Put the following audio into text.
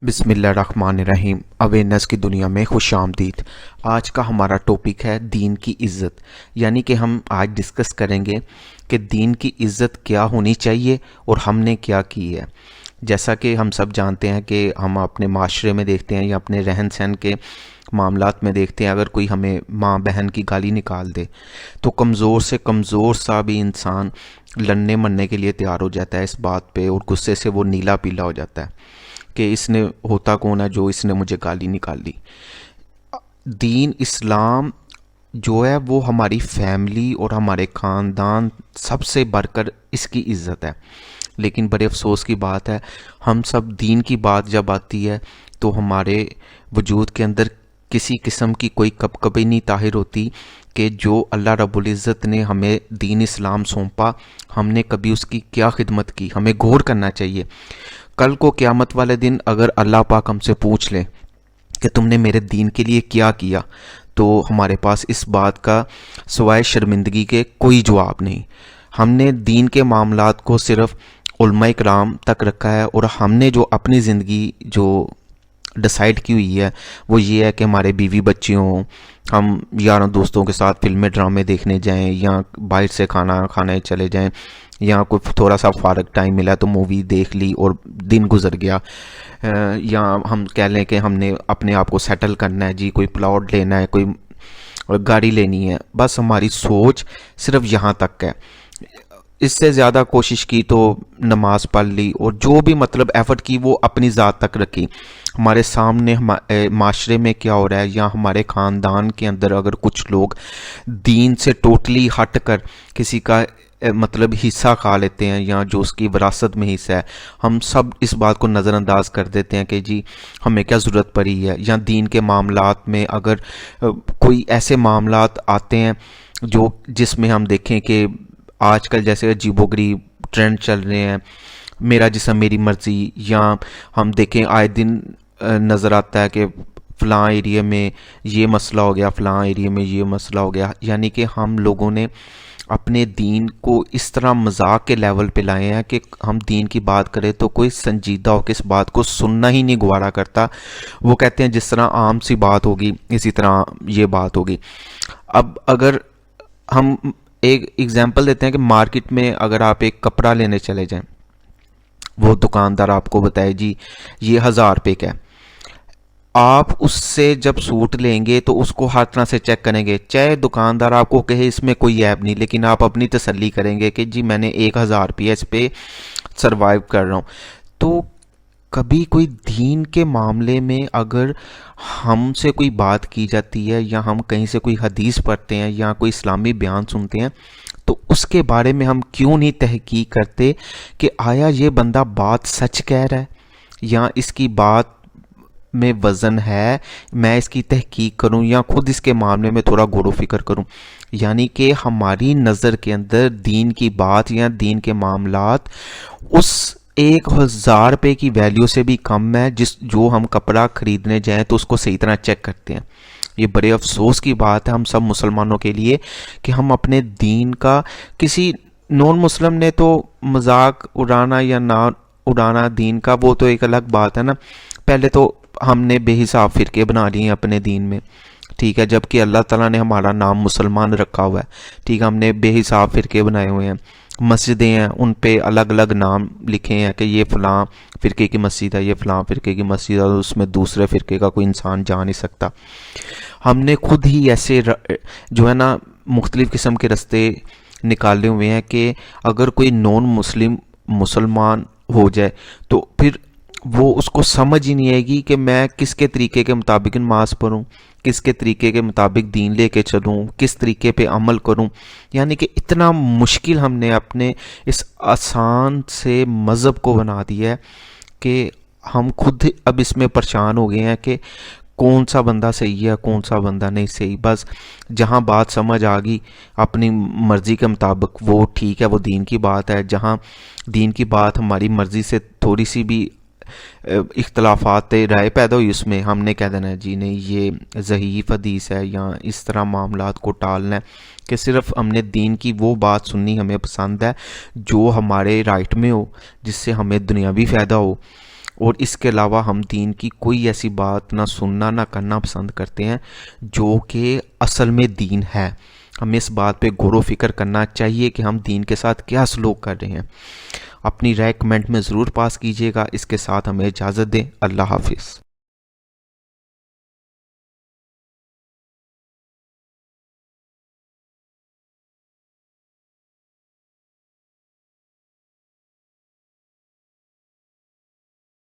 بسم اللہ الرحمن الرحیم۔ اویئرنیس کی دنیا میں خوش آمدید۔ آج کا ہمارا ٹاپک ہے دین کی عزت، یعنی کہ ہم آج ڈسکس کریں گے کہ دین کی عزت کیا ہونی چاہیے اور ہم نے کیا کی ہے۔ جیسا کہ ہم سب جانتے ہیں کہ ہم اپنے معاشرے میں دیکھتے ہیں یا اپنے رہن سہن کے معاملات میں دیکھتے ہیں، اگر کوئی ہمیں ماں بہن کی گالی نکال دے تو کمزور سے کمزور سا بھی انسان لڑنے مرنے کے لیے تیار ہو جاتا ہے اس بات پہ، اور غصے سے وہ نیلا پیلا ہو جاتا ہے کہ اس نے ہوتا کون ہے جو اس نے مجھے گالی نکال دی۔ دین اسلام جو ہے وہ ہماری فیملی اور ہمارے خاندان سب سے بڑھ کر اس کی عزت ہے، لیکن بڑے افسوس کی بات ہے ہم سب دین کی بات جب آتی ہے تو ہمارے وجود کے اندر کسی قسم کی کوئی کبکبی نہیں طاہر ہوتی کہ جو اللہ رب العزت نے ہمیں دین اسلام سونپا ہم نے کبھی اس کی کیا خدمت کی۔ ہمیں غور کرنا چاہیے۔ کل کو قیامت والے دن اگر اللہ پاک ہم سے پوچھ لے کہ تم نے میرے دین کے لیے کیا کیا، تو ہمارے پاس اس بات کا سوائے شرمندگی کے کوئی جواب نہیں۔ ہم نے دین کے معاملات کو صرف علماء کرام تک رکھا ہے، اور ہم نے جو اپنی زندگی جو ڈیسائیڈ کی ہوئی ہے وہ یہ ہے کہ ہمارے بیوی بچے ہوں، ہم یاروں دوستوں کے ساتھ فلمیں ڈرامے دیکھنے جائیں، یا باہر سے کھانا کھانے چلے جائیں، یا کوئی تھوڑا سا فارغ ٹائم ملا تو مووی دیکھ لی اور دن گزر گیا، یا ہم کہہ لیں کہ ہم نے اپنے آپ کو سیٹل کرنا ہے، جی کوئی پلاٹ لینا ہے، کوئی گاڑی لینی ہے، بس ہماری سوچ صرف یہاں تک ہے۔ اس سے زیادہ کوشش کی تو نماز پڑھ لی، اور جو بھی مطلب ایفرٹ کی وہ اپنی ذات تک رکھی۔ ہمارے سامنے معاشرے میں کیا ہو رہا ہے، یا ہمارے خاندان کے اندر اگر کچھ لوگ دین سے ٹوٹلی ہٹ کر کسی کا مطلب حصہ کھا لیتے ہیں، یا جو اس کی وراثت میں حصہ ہے، ہم سب اس بات کو نظر انداز کر دیتے ہیں کہ جی ہمیں کیا ضرورت پڑی ہے۔ یا دین کے معاملات میں اگر کوئی ایسے معاملات آتے ہیں جس میں ہم دیکھیں کہ آج کل جیسے عجیب و غریب ٹرینڈ چل رہے ہیں، میرا جسم میری مرضی، یا ہم دیکھیں آئے دن نظر آتا ہے کہ فلاں ایریا میں یہ مسئلہ ہو گیا، فلاں ایریا میں یہ مسئلہ ہو گیا، یعنی کہ ہم لوگوں نے اپنے دین کو اس طرح مذاق کے لیول پہ لائے ہیں کہ ہم دین کی بات کریں تو کوئی سنجیدہ ہو کے اس بات کو سننا ہی نہیں گوارا کرتا۔ وہ کہتے ہیں جس طرح عام سی بات ہوگی اسی طرح یہ بات ہوگی۔ اب اگر ہم ایک ایگزامپل دیتے ہیں کہ مارکیٹ میں اگر آپ ایک کپڑا لینے چلے جائیں، وہ دکاندار آپ کو بتائے جی یہ 1000 روپے کا ہے، آپ اس سے جب سوٹ لیں گے تو اس کو ہر طرح سے چیک کریں گے، چاہے دکاندار آپ کو کہے اس میں کوئی عیب نہیں، لیکن آپ اپنی تسلی کریں گے کہ جی میں نے 1000 روپیہ اس پہ سروائیو کر رہا ہوں۔ تو کبھی کوئی دین کے معاملے میں اگر ہم سے کوئی بات کی جاتی ہے، یا ہم کہیں سے کوئی حدیث پڑھتے ہیں یا کوئی اسلامی بیان سنتے ہیں، تو اس کے بارے میں ہم کیوں نہیں تحقیق کرتے کہ آیا یہ بندہ بات سچ کہہ رہا ہے، یا اس کی بات میں وزن ہے، میں اس کی تحقیق کروں یا خود اس کے معاملے میں تھوڑا غور و فکر کروں۔ یعنی کہ ہماری نظر کے اندر دین کی بات یا دین کے معاملات اس 1000 روپے کی ویلیو سے بھی کم ہے جو ہم کپڑا خریدنے جائیں تو اس کو صحیح طرح چیک کرتے ہیں۔ یہ بڑے افسوس کی بات ہے ہم سب مسلمانوں کے لیے کہ ہم اپنے دین کا کسی نون مسلم نے تو مذاق اڑانا یا نہ اڑانا دین کا وہ تو ایک الگ بات ہے نا۔ پہلے تو ہم نے بے حساب فرقے بنا لیے ہیں اپنے دین میں، ٹھیک ہے، جبکہ اللہ تعالیٰ نے ہمارا نام مسلمان رکھا ہوا ہے، ٹھیک ہے، ہم نے بے حساب فرقے بنائے ہوئے ہیں، مسجدیں ہیں ان پہ الگ الگ نام لکھے ہیں کہ یہ فلاں فرقے کی مسجد ہے، یہ فلاں فرقے کی مسجد ہے، اور اس میں دوسرے فرقے کا کوئی انسان جا نہیں سکتا۔ ہم نے خود ہی ایسے جو ہے نا مختلف قسم کے رستے نکالے ہوئے ہیں کہ اگر کوئی نون مسلمان ہو جائے تو پھر وہ اس کو سمجھ ہی نہیں آئے گی کہ میں کس کے طریقے کے مطابق نماز پڑھوں، کس کے طریقے کے مطابق دین لے کے چلوں، کس طریقے پہ عمل کروں۔ یعنی کہ اتنا مشکل ہم نے اپنے اس آسان سے مذہب کو بنا دیا ہے کہ ہم خود اب اس میں پریشان ہو گئے ہیں کہ کون سا بندہ صحیح ہے کون سا بندہ نہیں صحیح۔ بس جہاں بات سمجھ آ گئی اپنی مرضی کے مطابق وہ ٹھیک ہے، وہ دین کی بات ہے۔ جہاں دین کی بات ہماری مرضی سے تھوڑی سی بھی اختلافات رائے پیدا ہوئی اس میں ہم نے کہہ دینا ہے جی نہیں یہ ضعیف حدیث ہے، یا اس طرح معاملات کو ٹالنا ہے کہ صرف ہم نے دین کی وہ بات سننی ہمیں پسند ہے جو ہمارے رائٹ میں ہو، جس سے ہمیں دنیاوی فائدہ ہو۔ اور اس کے علاوہ ہم دین کی کوئی ایسی بات نہ سننا نہ کرنا پسند کرتے ہیں جو کہ اصل میں دین ہے۔ ہمیں اس بات پہ غور و فکر کرنا چاہیے کہ ہم دین کے ساتھ کیا سلوک کر رہے ہیں۔ اپنی رائے کمنٹ میں ضرور پاس کیجیے گا۔ اس کے ساتھ ہمیں اجازت دیں۔ اللہ حافظ۔